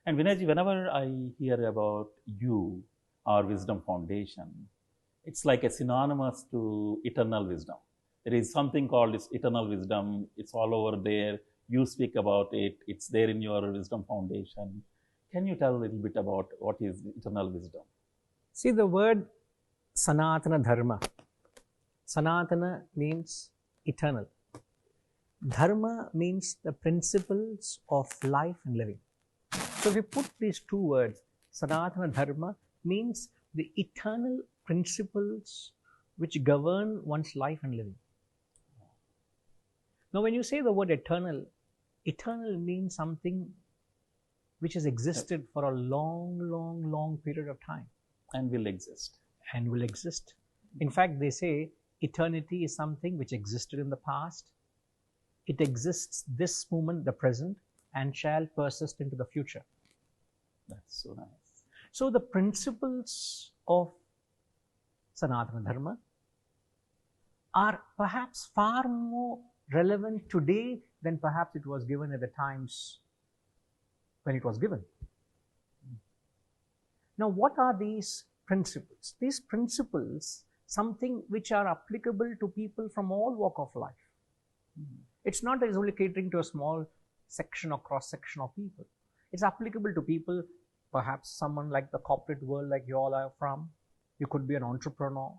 And Vinayji, whenever I hear about you or Wisdom Foundation, it's like a synonymous to eternal wisdom. There is something called this eternal wisdom. It's all over there. You speak about it. It's there in your Wisdom Foundation. Can you tell a little bit about what is eternal wisdom? See, the word Sanatana Dharma. Sanatana means eternal. Dharma means the principles of life and living. So if we put these two words, Sanatana Dharma means the eternal principles which govern one's life and living. Now when you say the word eternal, eternal means something which has existed for a long period of time. And will exist. And will exist. In fact, they say eternity is something which existed in the past. It exists this moment, the present, and shall persist into the future. That's so nice. So the principles of Sanatana Dharma are perhaps far more relevant today than perhaps it was given at the times when it was given. Now, what are these principles? These principles, something which are applicable to people from all walk of life. It's not that it's only catering to a small section or cross-section of people. It's applicable to people, perhaps someone like the corporate world like you all are from. You could be an entrepreneur.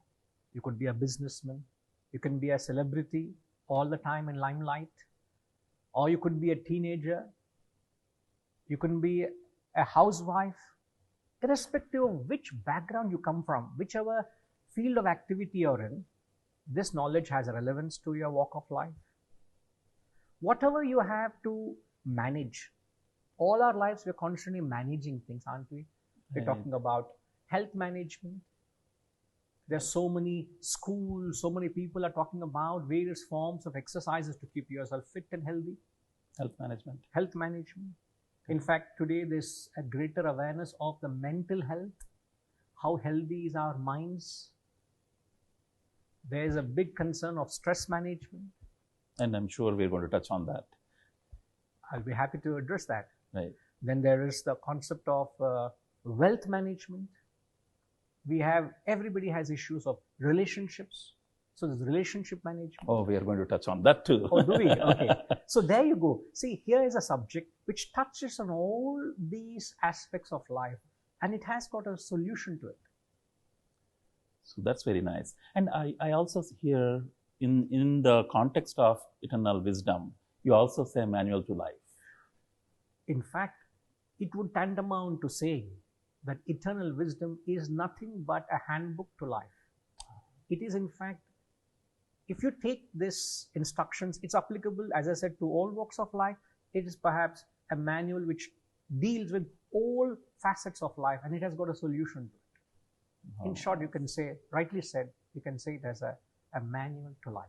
You could be a businessman. You can be a celebrity all the time in limelight. Or you could be a teenager. You can be a housewife. Irrespective of which background you come from, whichever field of activity you're in, this knowledge has a relevance to your walk of life. Whatever you have to manage, all our lives we're constantly managing things, aren't we? We're talking about health management. There's so many schools, so many people are talking about various forms of exercises to keep yourself fit and healthy. Health management. Health management. In fact, today there's a greater awareness of the mental health, how healthy is our minds. There's a big concern of stress management. And I'm sure we're going to touch on that. I'll be happy to address that. Right. Then there is the concept of wealth management. Everybody has issues of relationships. So there's relationship management. Oh, we are going to touch on that too. Oh, do we? Okay. So there you go. See, here is a subject which touches on all these aspects of life, and it has got a solution to it. So that's very nice. And I also hear in the context of eternal wisdom, you also say manual to life. In fact, it would tantamount to saying that eternal wisdom is nothing but a handbook to life. It is in fact, if you take this instructions, it's applicable, as I said, to all walks of life. It is perhaps a manual which deals with all facets of life, and it has got a solution to it. In short, you can say, rightly said, you can say it as a manual to life.